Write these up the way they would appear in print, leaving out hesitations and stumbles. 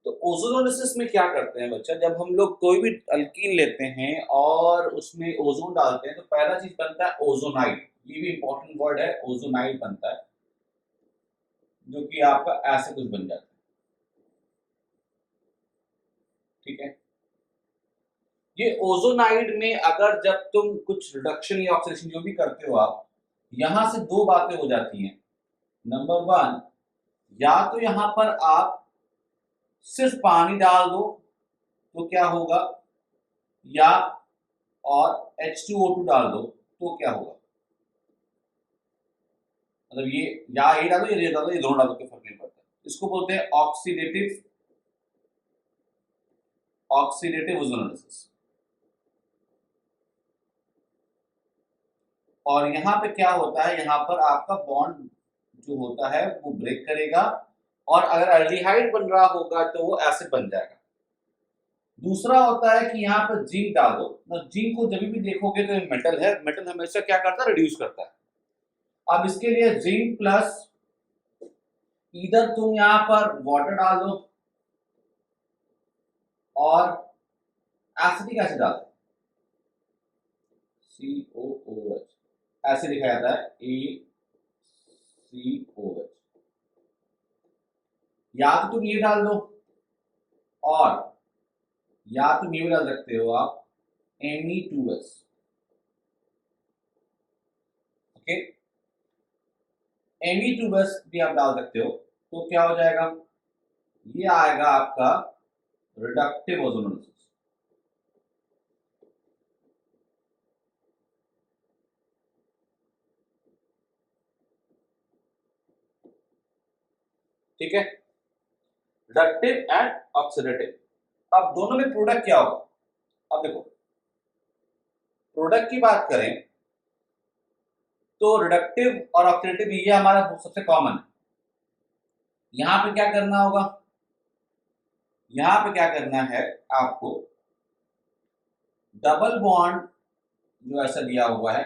तो ओजोनोलिसिस में क्या करते हैं बच्चा, जब हम लोग कोई भी अल्कीन लेते हैं और उसमें ओजोन डालते हैं तो पहला चीज बनता है ओजोनाइड। ये भी इंपॉर्टेंट वर्ड है, ओजोनाइड बनता है, जो कि आपका ऐसे कुछ बन जाता है। ठीक है, ये ओजोनाइड में अगर जब तुम कुछ रिडक्शन या ऑक्सीडेशन जो भी करते हो आप, यहां से दो बातें हो जाती हैं। नंबर वन, या तो यहां पर आप सिर्फ पानी डाल दो तो क्या होगा, या और H2O2 डाल दो तो क्या होगा। मतलब ये या ये डालो या ये डालो, ये दोनों डालो के फर्क नहीं पड़ता। इसको बोलते हैं ऑक्सीडेटिव ओजोनोलिसिस। और यहाँ पे क्या होता है, यहाँ पर आपका बॉन्ड जो होता है वो ब्रेक करेगा, और अगर एल्डिहाइड बन रहा होगा तो वो एसिड बन जाएगा। दूसरा होता है कि यहाँ पर जिंक डाल दो ना, जिंक को जब भी देखोगे तो मेटल है, मेटल हमेशा क्या करता है, रिड्यूस करता है। अब इसके लिए जिंक प्लस इधर तुम यहाँ पर वाटर डाल दो और एसिटिक एसिड डाल दो, COOH, ऐसे लिखा जाता है ACOH। या तो तुम ये डाल दो, और या तुम ये भी डाल सकते हो आप Me2S। ओके, Me2S भी आप डाल सकते हो, तो क्या हो जाएगा, ये आएगा आपका रिडक्टिव ओजोनोलिसिस। ठीक है, रिडक्टिव एंड ऑक्सीडेटिव। अब दोनों में प्रोडक्ट क्या होगा। अब देखो, प्रोडक्ट की बात करें तो रिडक्टिव और ऑक्सीडेटिव ये हमारा सबसे कॉमन है। यहां पे क्या करना होगा, यहां पे क्या करना है आपको, डबल बॉन्ड जो ऐसा दिया हुआ है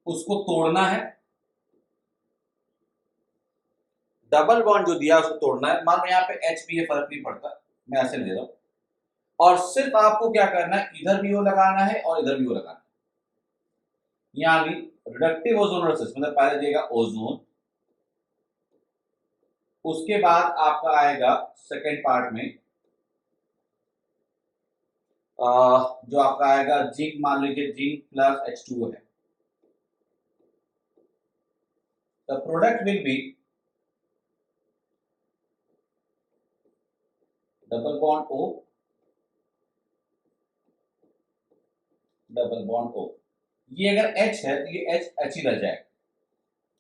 उसको तोड़ना है। डबल बॉन्ड जो दिया है उसको तोड़ना है। मान लो यहाँ पे H भी है, फर्क नहीं पड़ता, मैं ऐसे ले रहा हूं। और सिर्फ आपको क्या करना है, इधर भी वो लगाना है और इधर भी वो लगाना है। यहां भी रिडक्टिव ओजोनोलिसिस मतलब पहले देगा ओजोन, उसके बाद आपका आएगा सेकेंड पार्ट में जो आपका आएगा जिंक, मान लीजिए जिंक प्लस H2O है। The product will be double bond O, double bond O। ये अगर H है तो ये H ही रह जाएगा।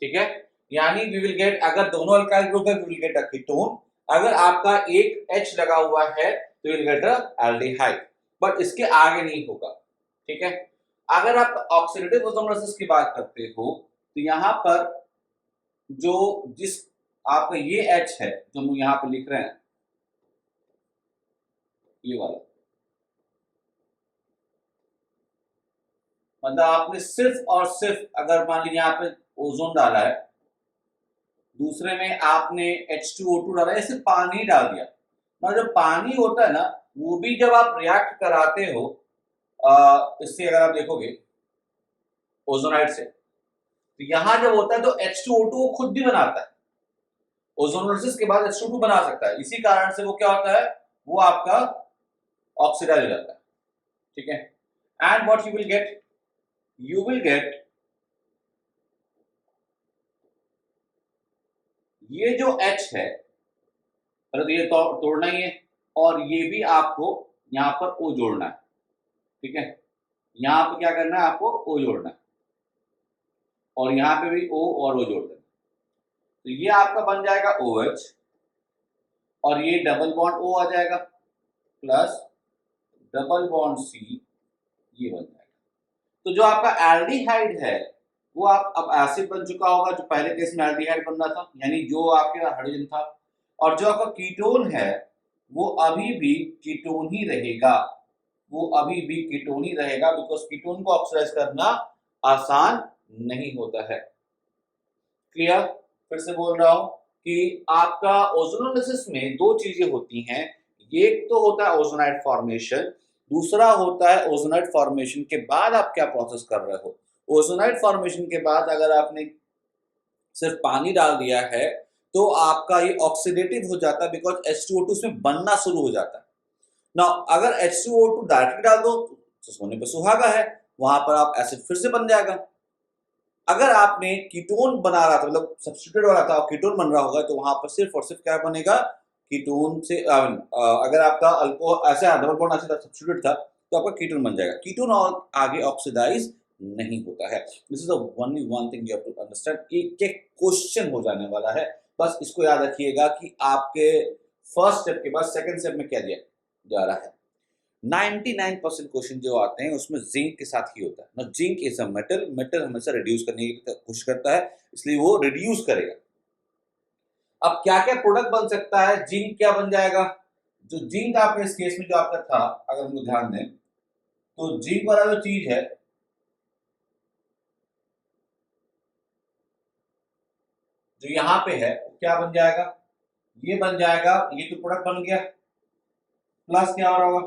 ठीक है, यानी वी विल गेट, अगर दोनों अल्काइल ग्रुप है we will get a ketone, अगर आपका एक H लगा हुआ है तो will get a aldehyde, but इसके आगे नहीं होगा। ठीक है, अगर आप ऑक्सीडेटिव ओजोनोलिसिस की बात करते हो तो यहां पर जो जिस आपका ये H है जो हम यहां पे लिख रहे हैं, ये वाला, मतलब आपने सिर्फ और सिर्फ अगर मान लीजिए यहाँ पे ओजोन डाला है, दूसरे में आपने H2O2 डाला है, सिर्फ पानी डाल दिया ना। जो पानी होता है ना, वो भी जब आप रिएक्ट कराते हो इससे, अगर आप देखोगे ओजोनाइड से, तो यहां जब होता है तो H2O2 वो खुद भी बनाता है, ओजोनोलिसिस के बाद H2O2 बना सकता है। इसी कारण से वो क्या होता है, वो आपका ऑक्सीडाइज हो जाता है। ठीक है, and what you will get ये जो H है, तो ये तोड़ना ही है, और ये भी आपको यहाँ पर O जोड़ना है। ठीक है, यहाँ पे क्या करना है, आपको O जोड़ना है, और यहाँ पे भी O और O जोड़ देना। तो ये आपका बन जाएगा OH, और ये डबल बॉन्ड O आ जाएगा प्लस डबल बॉन्ड C, ये बन जाएगा। तो जो आपका एल्डिहाइड है वो आप अब एसिड बन चुका होगा, जो पहले केस में एल्डिहाइड बन रहा था, यानी जो आपके हाइड्रोजन था। और जो आपका कीटोन है वो अभी भी कीटोन ही रहेगा, वो अभी भी कीटोन ही रहेगा, बिकॉज कीटोन को ऑक्सीडाइज करना आसान नहीं होता है। क्लियर, फिर से बोल रहा हूं कि आपका ओजोनोलिसिस में दो चीजें होती हैं। एक तो होता है ओजोनाइड फॉर्मेशन, दूसरा होता है ओजोनाइड फॉर्मेशन के बाद आप क्या प्रोसेस कर रहे हो। ओजोनाइड फॉर्मेशन के बाद अगर आपने सिर्फ पानी डाल दिया है तो आपका ये ऑक्सीडेटिव हो जाता है, बिकॉज H2O2 उसमें बनना शुरू हो जाता है ना। अगर H2O2 डायरेक्टली डाल दो तो सोने पे सुहागा है, वहां पर आप एसिड फिर से बन जाएगा। अगर आपने कीटोन बना रहा था, मतलब सब्स्टिट्यूट वाला था, कीटोन बन रहा होगा, तो वहां पर सिर्फ और सिर्फ क्या बनेगा, कीटोन से अगर आपका अल्को ऐसा डबल बॉन्ड ऐसा सब्स्टिट्यूट था तो आपका कीटोन बन जाएगा। कीटोन और आगे ऑक्सीडाइज नहीं होता है। This is only one thing you have to understand. एक एक क्वेश्चन हो जाने वाला है, बस इसको याद रखिएगा कि आपके फर्स्ट स्टेप के बाद सेकंड स्टेप में क्या दिया जा रहा है। 99% क्वेश्चन जो आते हैं उसमें जिंक के साथ ही होता है ना। Zinc is a metal, metal हमेशा रिड्यूस करने की कोशिश करता है, इसलिए वो रिड्यूस करेगा। अब क्या क्या प्रोडक्ट बन सकता है, जिंक क्या बन जाएगा। जो जिंक आपके इस केस में जो आपका था, अगर हम लोग ध्यान दें तो जिंक वाला जो चीज है, जो यहाँ पे है, क्या बन जाएगा, ये बन जाएगा, ये तो प्रोडक्ट बन गया। प्लस क्या हो रहा होगा,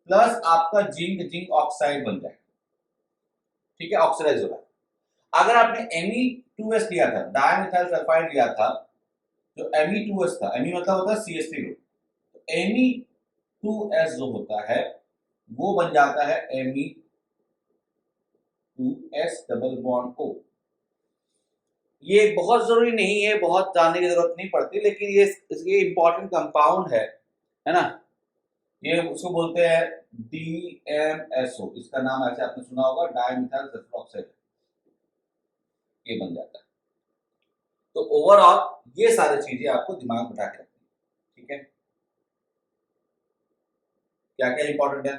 प्लस आपका जिंक, जिंक ऑक्साइड बन जाएगा। ठीक है, ऑक्सीडाइज हो रहा है। अगर आपने Me2S लिया था, डायमिथाइल सल्फाइड लिया था, जो Me2S था, Me मतलब होता है CH3 ग्रुप, तो Me2S जो होता है वो बन जाता है Me2S डबल बॉन्ड O। ये बहुत जरूरी नहीं है, बहुत जानने की जरूरत नहीं पड़ती, लेकिन ये इंपॉर्टेंट कंपाउंड है ना। ये उसको बोलते हैं DMSO, इसका नाम ऐसे आपने सुना होगा, डायमिथाइल सल्फर ऑक्साइड, ये बन जाता है। तो ओवरऑल ये सारी चीजें आपको दिमाग में बैठा के रखनी है। ठीक है, क्या क्या इंपॉर्टेंट है।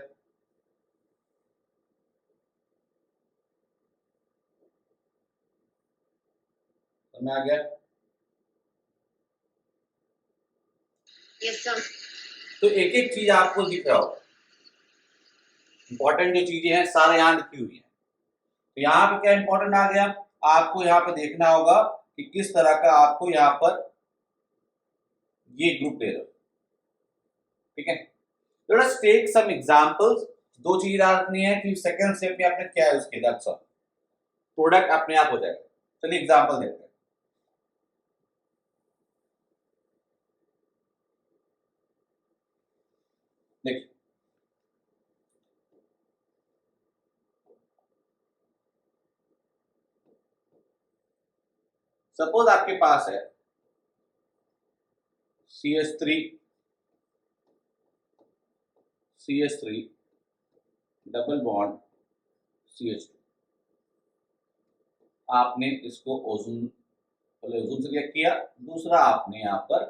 समझ आ गया। Yes sir. तो एक एक चीज आपको दिख रहा होगा, इंपॉर्टेंट जो चीजें हैं सारे यहाँ लिखी हुई है। तो यहाँ पे क्या इंपॉर्टेंट आ गया, आपको यहाँ पे देखना होगा कि किस तरह का आपको यहाँ पर ये ग्रुप ले रहे हो। ठीक है, let us take some examples. दो चीज याद रखनी है कि सेकंड स्टेप में आपने क्या यूज किया, दैट्स ऑल। प्रोडक्ट अपने आप हो जाएगा। चलिए एग्जांपल देखते हैं। देखिए, सपोज आपके पास है CH3 डबल बॉन्ड CH2। आपने इसको ओजोन, पहले ओजोन से रिएक्ट किया, दूसरा आपने यहाँ पर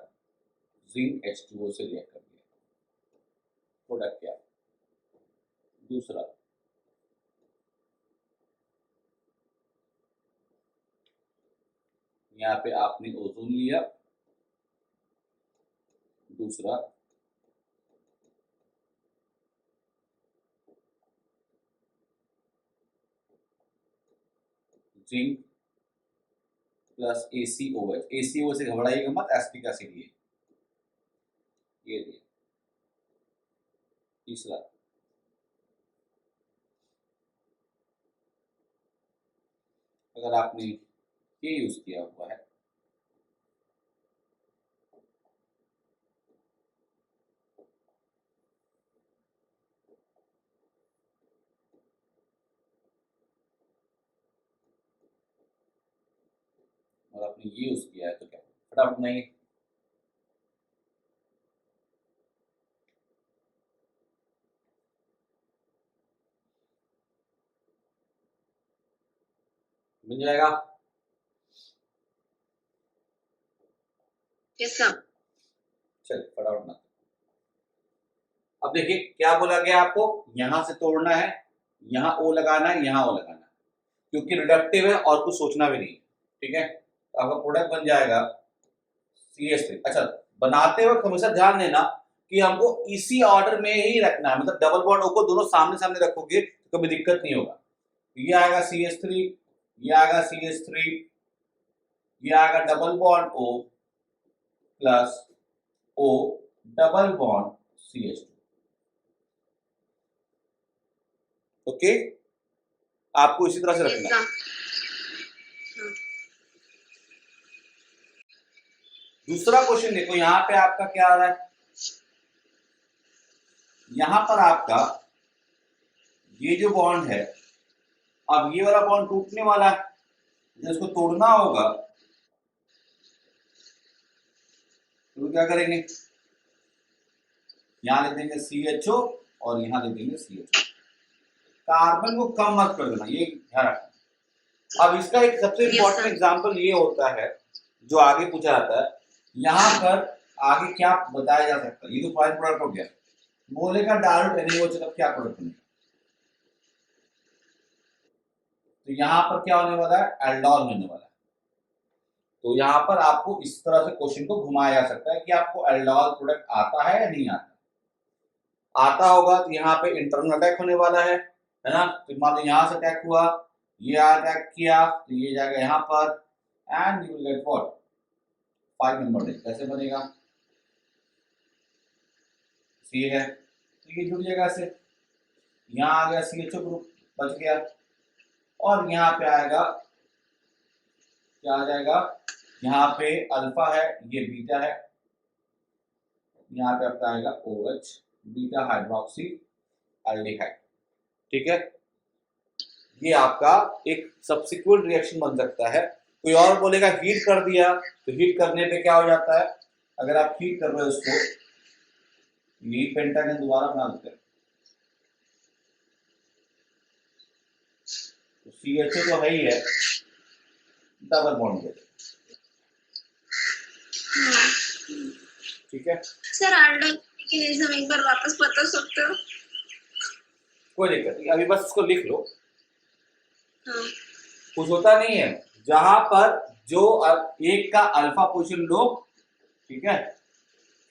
जिंक H2O से रिएक्ट कर दिया। प्रोडक्ट क्या, दूसरा यहाँ पे आपने ओजोन लिया, दूसरा जिंक प्लस ACOH। ACOH से घबराइएगा मत, एसिटिक एसिड ये दिया। तीसरा अगर आपने ये यूज किया हुआ है, और आपने ये यूज किया है, तो क्या फटाफट नहीं, बन जाएगा। Yes sir. चल फटाफट ना। अब देखिए क्या बोला गया आपको, यहां से तोड़ना है, यहाँ O लगाना है, यहाँ O लगाना है, क्योंकि रिडक्टिव है और कुछ सोचना भी नहीं। ठीक है, तो आपका प्रोडक्ट बन जाएगा CH3। अच्छा, बनाते वक्त हमेशा ध्यान देना कि हमको इसी ऑर्डर में ही रखना है, मतलब डबल बॉन्ड O को दोनों सामने सामने रखोगे तो कभी दिक्कत नहीं होगा। ये आएगा CH3, ये आएगा CH3, ये आएगा double bond O, plus O double bond CH2। Okay, आपको इसी तरह से Yes, रखना है। sir. दूसरा क्वेश्चन देखो, यहां पे आपका क्या आ रहा है, यहां पर आपका ये जो बॉन्ड है, अब ये वाला बॉन्ड टूटने वाला है, जिसको तोड़ना होगा तो क्या करेंगे, यहां लिख देंगे CHO और यहां लिख देंगे CHO। कार्बन को कम मत कर देना, ये ध्यान रखना। अब इसका एक सबसे इंपॉर्टेंट एग्जांपल ये होता है जो आगे पूछा जाता है, यहां पर आगे क्या बताया जा सकता है, ये तो फाइन प्रोडक्ट हो गया, बोलेगा डायल्यूट NaOH तब क्या प्रोडक्ट बनेगा, तो यहां पर क्या होने वाला है, एल्डोल होने वाला है। तो यहां पर आपको इस तरह से क्वेश्चन को घुमाया जा सकता है कि आपको एल्डोल प्रोडक्ट आता है या नहीं आता। आता होगा तो यहाँ पे इंटरनल अटैक होने वाला है ना, तो मान लो यहां से अटैक हुआ, ये अटैक किया तो ये जाएगा यहाँ पर, and you will get what 5 number. कैसे बनेगा, सी है तो ये जुड़ जाएगा से, यहाँ आ गया CHO ग्रुप बच गया, और यहाँ पे आएगा क्या आ जाएगा, यहाँ पे अल्फा है, ये बीटा है, यहाँ पे आपका आएगा OH बीटा हाइड्रोक्सी एल्डिहाइड। ठीक है, ये आपका एक सब्सिक्वेंट रिएक्शन बन सकता है। कोई और बोलेगा हीट कर दिया, तो हीट करने पे क्या हो जाता है, अगर आप हीट कर रहे हो उसको, ये पेंटागन दोबारा बना देते हैं, तो CHO तो है ही है, डबल बॉन्ड देते। ठीक है सर, एल्डोल एक बार वापस बता सकते हो? कोई दिक्कत नहीं, अभी बस इसको लिख लो। हाँ। कुछ होता नहीं है, जहां पर जो एक का अल्फा पोजीशन लो, ठीक है,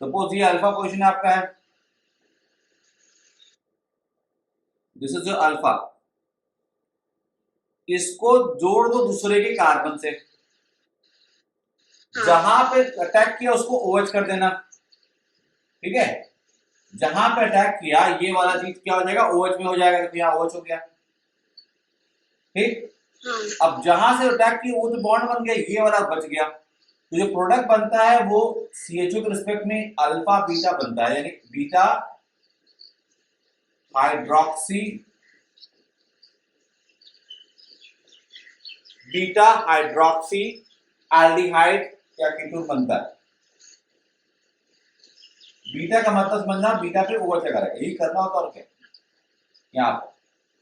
सपोज ये अल्फा पोजीशन आपका है, दिस इज योर अल्फा, इसको जोड़ दो दूसरे के कार्बन से, जहां पे अटैक किया उसको OH कर देना। ठीक है, जहां पे अटैक किया ये वाला चीज क्या हो जाएगा, OH में हो जाएगा, तो यहाँ OH हो गया। ठीक, अब जहां से अटैक किया वो तो बॉन्ड बन गया, ये वाला बच गया, तो जो प्रोडक्ट बनता है वो CHO के रिस्पेक्ट में अल्फा बीटा बनता है, यानी बीटा हाइड्रोक्सी एल्डिहाइड या कीटोन बनता है। बीटा का मतलब समझना, बीटा पे OH लगा रहेगा, यही करना होता है और क्या। यहाँ पर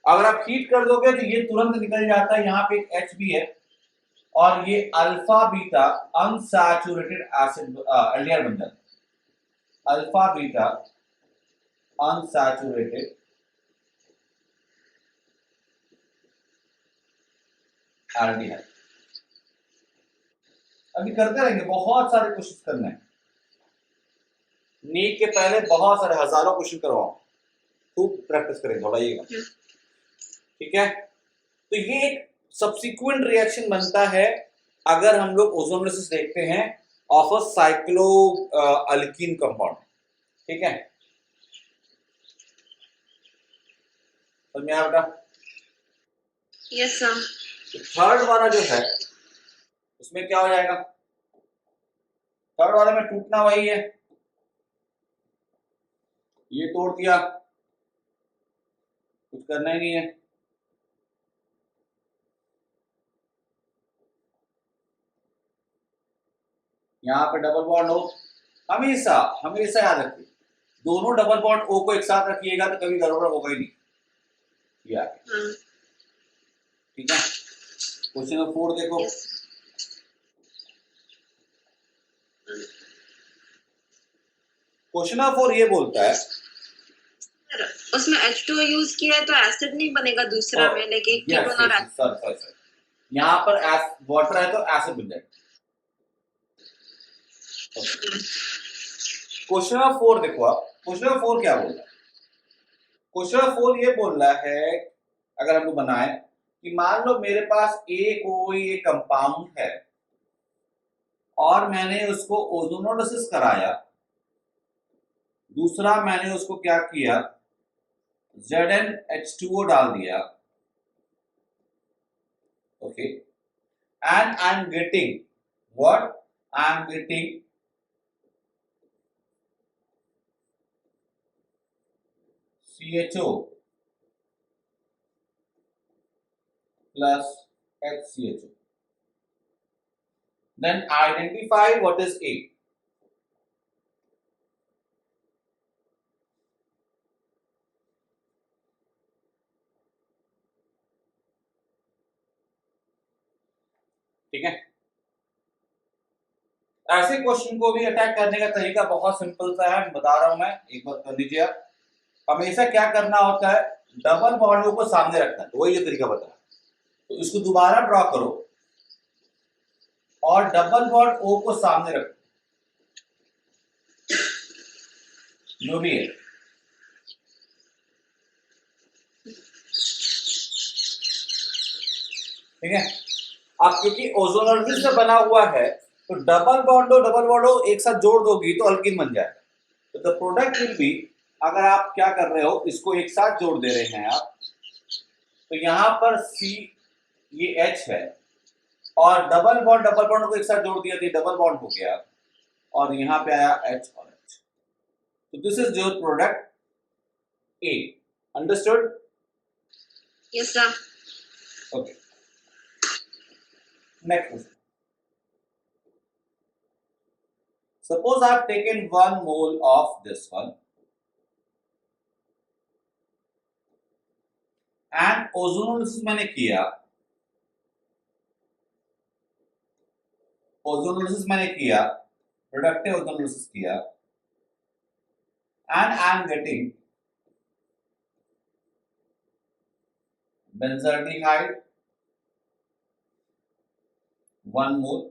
अगर आप हीट कर दोगे तो ये तुरंत निकल जाता है, यहाँ पे एक H भी है, और ये alpha beta unsaturated acid aldehyde बन जाता है, अल्फा बीटा अनसैचुरेटेड एल्डिहाइड। अभी करते रहेंगे, बहुत सारे क्वेश्चन करने हैं, नीट के पहले बहुत सारे हजारों क्वेश्चन करवाओ, खूब प्रैक्टिस करेंगे, दौड़ाइएगा। ठीक है, तो ये एक सब्सिक्वेंट रिएक्शन बनता है अगर हम लोग ओजोनोलिसिस देखते हैं of a cyclo alkyne compound. ठीक है, समझ में आया बेटा? Yes sir. थर्ड वाला जो है उसमें क्या हो जाएगा, थर्ड वाले में टूटना वही है, ये तोड़ दिया, कुछ करना ही नहीं है, यहाँ पे डबल बॉन्ड हो, हमेशा हमेशा याद रखिए, दोनों डबल बॉन्ड O को एक साथ रखिएगा तो कभी गड़बड़ होगा ही नहीं। ठीक है, क्वेश्चन नंबर 4 देखो। क्वेश्चन नंबर 4 ये बोलता है, उसमें H2O यूज किया है तो एसिड नहीं बनेगा दूसरा में, लेकिन कीटोन और सर यहाँ पर वाटर है तो एसिड बन जाएगा। क्वेश्चन नंबर 4 देखो आप, क्वेश्चन नंबर 4 क्या बोल रहा है, क्वेश्चन नंबर 4 ये बोल रहा है, अगर हम लोग बनाए कि मान लो मेरे पास कोई एक कंपाउंड है, और मैंने उसको ओजोनोलिसिस कराया, दूसरा मैंने उसको क्या किया, ZnH2O डाल दिया, okay, and I am getting what, I am getting CHO plus HCHO. Then identify what is A. ठीक है, ऐसे क्वेश्चन को भी अटैक करने का तरीका बहुत सिंपल सा है, बता रहा हूं मैं, एक बार कर लीजिए आप। हमेशा क्या करना होता है, डबल बॉन्डों को सामने रखना है, तो वही ये तरीका बता रहा है। तो इसको दोबारा ड्रॉ करो और डबल बॉन्ड O को सामने रखो, जो भी है, ठीक है। अब क्योंकि ओजोनोलिसिस से बना हुआ है तो डबल बॉन्डो एक साथ जोड़ दोगी तो अल्कीन बन जाए। तो द प्रोडक्ट विल बी, अगर आप क्या कर रहे हो, इसको एक साथ जोड़ दे रहे हैं आप, तो यहां पर C, ये H है, और डबल बॉन्ड को एक साथ जोड़ दिया तो डबल बॉन्ड हो गया, और यहां पे आया H और H। तो this is your product A। Understood? Yes sir. Okay, next question. Suppose I have taken 1 mole of this one and ozonolysis मैंने किया, प्रोडक्टिव ओजोनोलिसिस किया, and I am getting benzaldehyde 1 mole,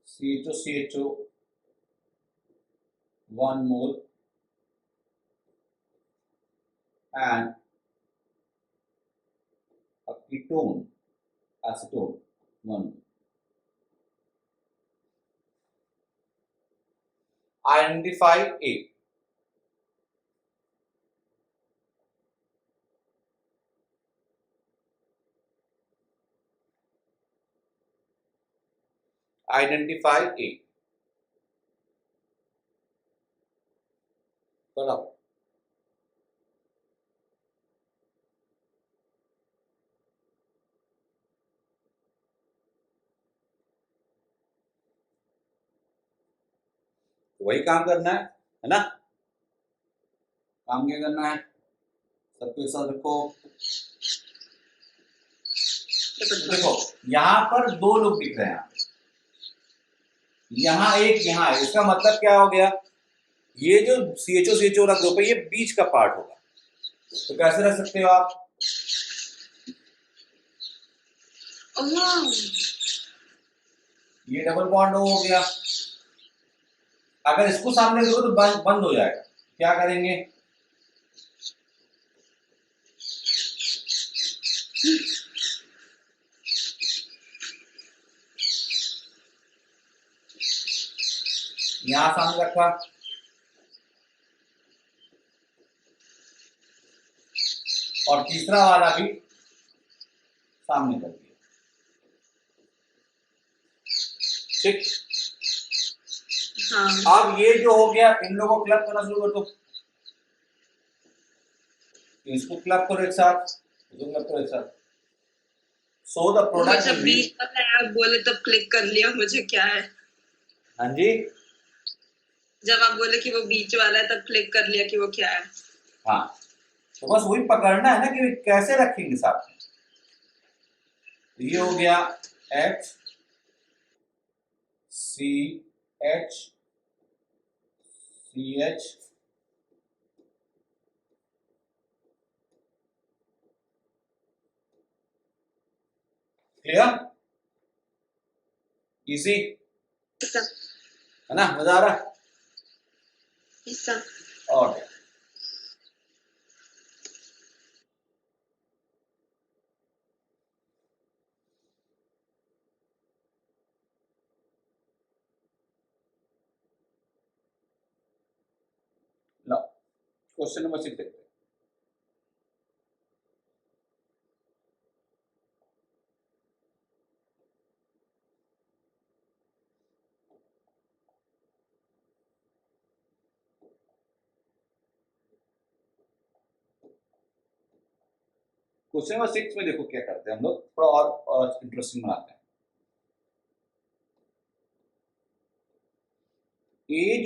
CHO 1 mole, and a ketone, acetone 1 mole. Identify A. Identify A. बताओ। वही काम करना है ना? काम क्या करना है, सबके साथ रखो। देखो यहाँ पर 2 लोग दिख रहे हैं, यहाँ एक, यहाँ है, इसका मतलब क्या हो गया, ये जो CHO वाला ग्रुप है ये बीच का पार्ट होगा। तो कैसे रख सकते हो आप, ये डबल बॉन्ड हो गया। अगर इसको सामने करो तो बंद हो जाएगा, क्या करेंगे, यहां सामने रखा, और तीसरा वाला भी सामने कर दिया, ठीक। हाँ। अब ये जो हो गया, इन लोगों को क्लब करना शुरू कर दो, इसको क्लब करो एक साथ, इसको क्लब करो एक साथ। सो द प्रोडक्ट जब बीच वाला आप बोले तब क्लिक कर लिया, मुझे क्या है। हाँ जी, जब आप बोले कि वो बीच वाला है तब क्लिक कर लिया कि वो क्या है। हाँ, तो बस वही पकड़ना है ना कि कैसे रखेंगे साथ में। ये हो गया H C H C H, clear, easy है ना, मजा आ रहा है। और क्वेश्चन नंबर 6 देखते हैं। क्वेश्चन नंबर 6 में देखो क्या करते हैं हम लोग, थोड़ा और इंटरेस्टिंग बनाते हैं। ए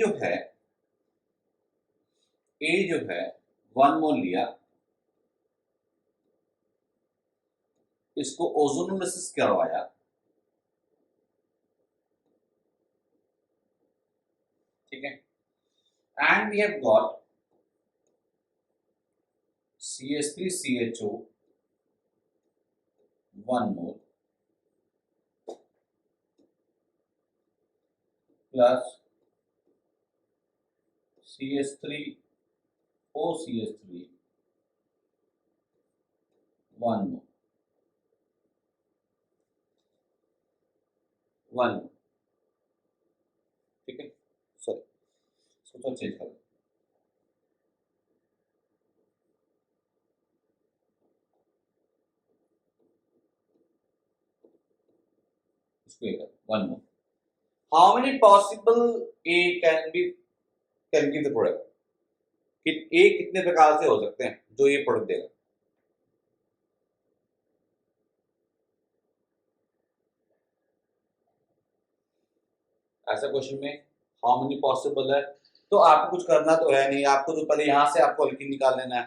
जो है 1 मोल लिया, इसको ओजोनोलिसिस करवाया, ठीक है, and we have got CH3CHO 1 mole plus CH3OCH3 1 mole, 1 mole, ठीक है। सॉरी, इसको चेंज कर, इसको 1 mole. How many possible A can give the product, कि ए कितने प्रकार से हो सकते हैं जो ये प्रोडक्ट देगा। ऐसा क्वेश्चन में हाउ मेनी पॉसिबल है, तो आपको कुछ करना तो है नहीं, आपको तो पहले यहां से आपको अल्कीन निकाल लेना है।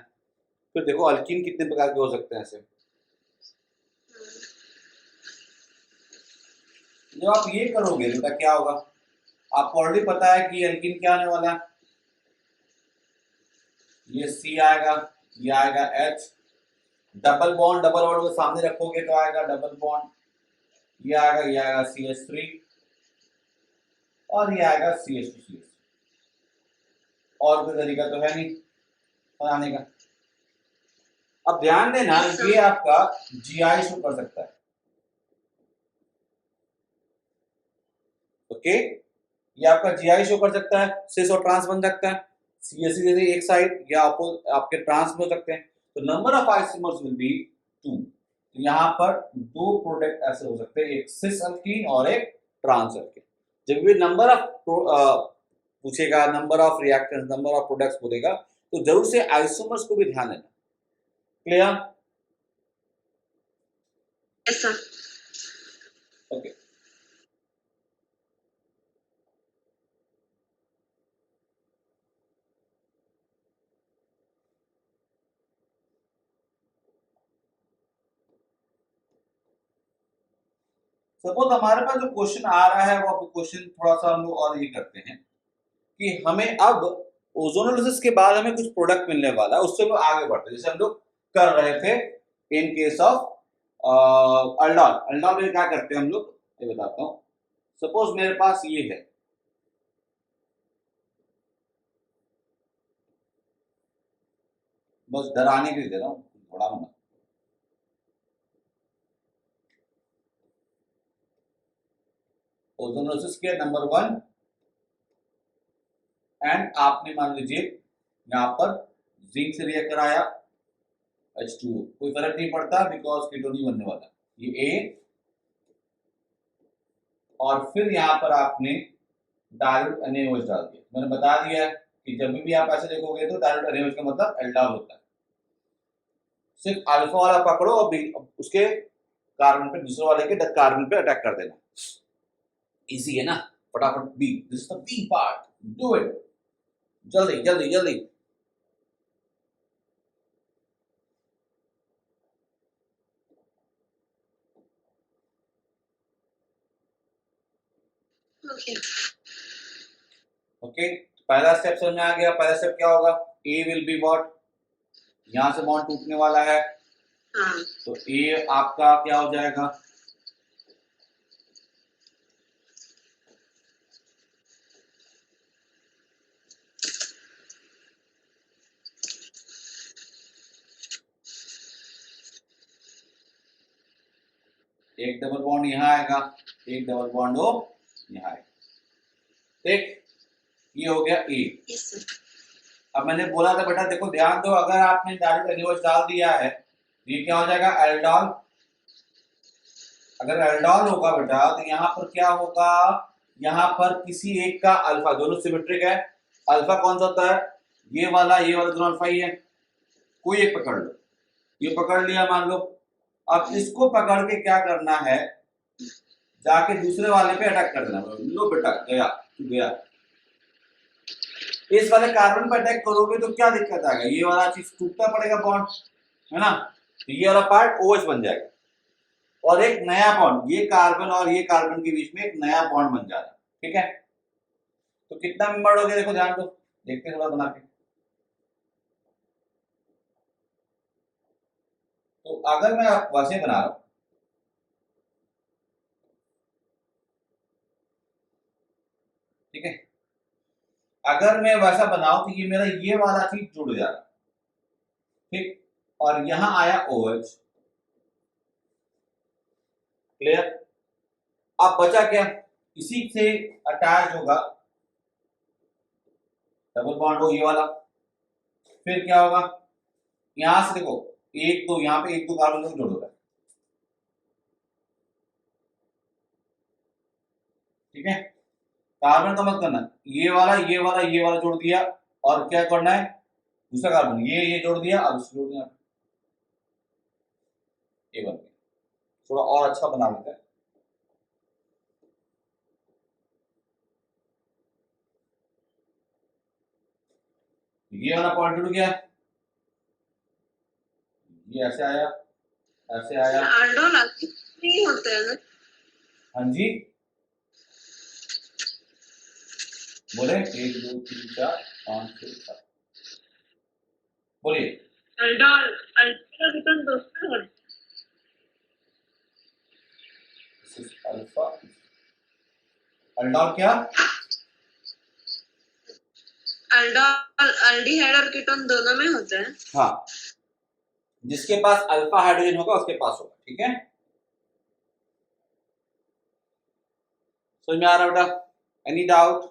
फिर देखो अल्कीन कितने प्रकार के हो सकते हैं ऐसे। जब आप ये करोगे बेटा क्या होगा, आपको ऑलरेडी पता है कि अल्कीन क्या आने वाला है, ये C आएगा, ये आएगा H, डबल बॉन्ड को सामने रखोगे तो आएगा डबल बॉन्ड, ये आएगा CH3 और ये आएगा CH2CH। और कोई तरीका तो है नहीं बनाने का। अब ध्यान देना, ये आपका GI शो कर सकता है, ओके, ये आपका GI शो कर सकता है, सिस और ट्रांस बन सकता है, CSC जैसे एक साइड या आपके ट्रांस हो सकते हैं। तो number of isomers will be 2। तो यहाँ पर 2 प्रोडक्ट ऐसे हो सकते हैं, एक सिस अल्कीन और एक ट्रांस अल्कीन। जब भी नंबर ऑफ पूछेगा, number of reactants, number of products बोलेगा, तो जरूर से आइसोमर्स को भी ध्यान देना। क्लियर? ऐसा ओके। सपोज हमारे पास जो क्वेश्चन आ रहा है, वो क्वेश्चन थोड़ा सा हम लोग और ये करते हैं कि हमें अब ओजोनोलिसिस के बाद हमें कुछ प्रोडक्ट मिलने वाला है, उससे हम लोग आगे बढ़ते हैं, जैसे हम लोग कर रहे थे इन केस ऑफ अल्डॉल में क्या करते हैं हम लोग, ये बताता हूँ। सपोज मेरे पास ये है, बस डराने के लिए दे रहा हूँ, थोड़ा मत। ओजोनोलिसिस के नंबर 1, एंड आपने मान लीजिए यहाँ पर जिंक से रिएक्ट कराया, H2O, कोई फर्क नहीं पड़ता बिकॉज कीटोन ही बनने वाला, ये A, और फिर यहाँ पर आपने डायल्यूट NaOH डाल दिया। मैंने बता दिया है कि जब भी आप ऐसे देखोगे तो डायल्यूट NaOH का मतलब एल्डाल होता है। सिर्फ अल्फा वाला पकड़ो और उसके कार्बन पे, दूसरे वाले के कार्बन पे अटैक कर देना। इजी है ना, फटाफट B, this is the B part, do it जल्दी जल्दी जल्दी। ओके ओके, पहला स्टेप समझ में आ गया। पहला स्टेप क्या होगा, ए विल बी व्हाट, यहां से बॉन्ड टूटने वाला है, हाँ तो ए आपका क्या हो जाएगा, एक डबल बॉन्ड यहाँ आएगा, एक डबल बॉन्ड हो यहाँ आएगा, ठीक, ये हो गया ए। यस सर अब मैंने बोला था बेटा देखो ध्यान दो, अगर आपने डायरेक्ट एनएच डाल दिया है ये क्या हो जाएगा एल्डॉल। अगर एल्डॉल होगा बेटा तो यहाँ पर क्या होगा, यहाँ पर किसी एक का अल्फा, दोनों सिमेट्रिक है, अल्फा कौन सा होता है ये वाला दोनों अल्फा ही है, कोई एक पकड़ लो, ये पकड़ लिया मान लो। अब इसको पकड़ के क्या करना है, जाके दूसरे वाले पे अटैक कर देना, लो बेटा गया गया। इस वाले कार्बन पे अटैक करोगे तो क्या दिक्कत आएगा, ये वाला चीज टूटना पड़ेगा बॉन्ड, है ना, तो ये वाला पार्ट OH बन जाएगा और एक नया बॉन्ड, ये कार्बन और ये कार्बन के बीच में एक नया बॉन्ड बन जाएगा। ठीक है, तो कितना मेंबर हो गया देखो ध्यान दो, देखते हैं थोड़ा बना के। तो अगर मैं वैसे बना रहा हूं, ठीक है, अगर मैं वैसा बनाऊं तो ये मेरा ये वाला चीज जुड़ जाएगा, ठीक, और यहां आया OH, क्लियर। अब बचा क्या, इसी से अटैच होगा डबल बॉन्ड हो ये वाला, फिर क्या होगा, यहां से देखो एक दो, यहाँ पे एक दो कार्बन को जोड़ होगा, ठीक है, कार्बन का मत करना, ये वाला ये वाला ये वाला जोड़ दिया, और क्या करना है दूसरा कार्बन ये जोड़ दिया, अब इसको जोड़ दिया, ये बन गया। थोड़ा और अच्छा बना लेते हैं, ये वाला पॉइंट जुड़ गया, ये ऐसे आया ऐसे आया, आल्डोल नहीं होता है ना। हाँ जी बोले 1 2 3 4 5 6 7 बोलिए। अल्डोल अल्फा रिटर्न दोस्तों होता अल्फा अल्डॉल क्या, अल्डोल अल्डिहाइड और कीटोन दोनों में होता है। हाँ जिसके पास अल्फा हाइड्रोजन होगा उसके पास होगा, ठीक है, समझ में आ रहा बेटा, एनी डाउट।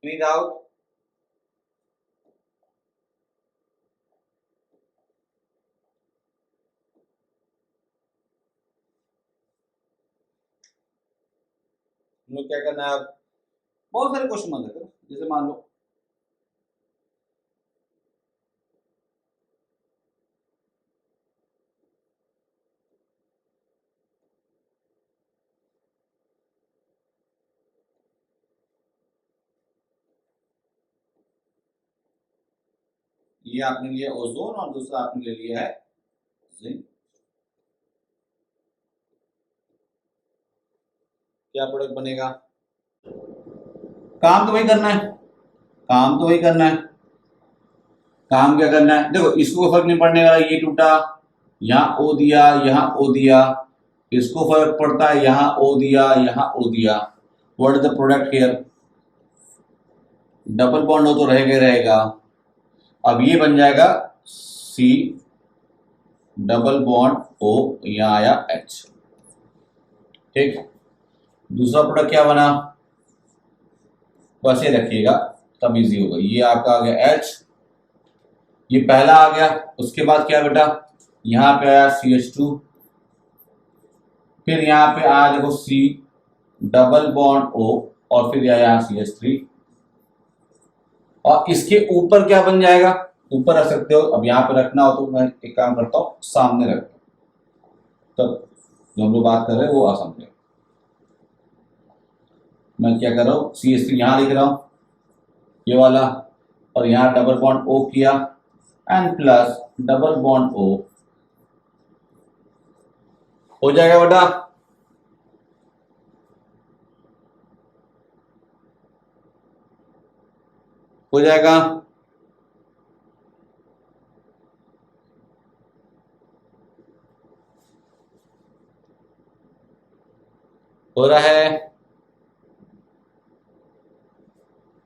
एनी डाउट, हम लोग क्या करना है अब, बहुत सारे क्वेश्चन बन सकते हैं, जैसे मान लो ये आपने लिया ओजोन और दूसरा आपने ले लिया है जिंक, क्या प्रोडक्ट बनेगा, काम तो वही करना है, काम तो वही करना है, काम क्या करना है, देखो इसको कोई फर्क नहीं पड़ने वाला, ये टूटा यहाँ ओ दिया यहाँ ओ दिया, इसको फर्क पड़ता है यहाँ ओ दिया यहाँ ओ दिया, what is the product here, double bond हो तो रहेगा रहेगा, अब ये बन जाएगा सी डबल बॉन्ड ओ, यहाँ आया H, ठीक, दूसरा प्रोडक्ट क्या बना, वैसे रखिएगा तब इजी होगा, ये आपका आ गया H, ये पहला आ गया, उसके बाद क्या बेटा यहाँ पे आया CH2, फिर यहाँ पे आया देखो C डबल बॉन्ड O, और फिर आया यहाँ CH3, और इसके ऊपर क्या बन जाएगा, ऊपर रख सकते हो, अब यहाँ पे रखना हो तो मैं एक काम करता हूँ सामने रखता हूँ, तब जो हम लोग बात कर रहे हैं वो आसान है। मैं क्या कर रहा हूँ CH3 यहाँ लिख रहा हूँ ये वाला, और यहाँ डबल बॉन्ड O किया and plus double bond O, हो जाएगा बेटा, हो जाएगा, हो रहा है।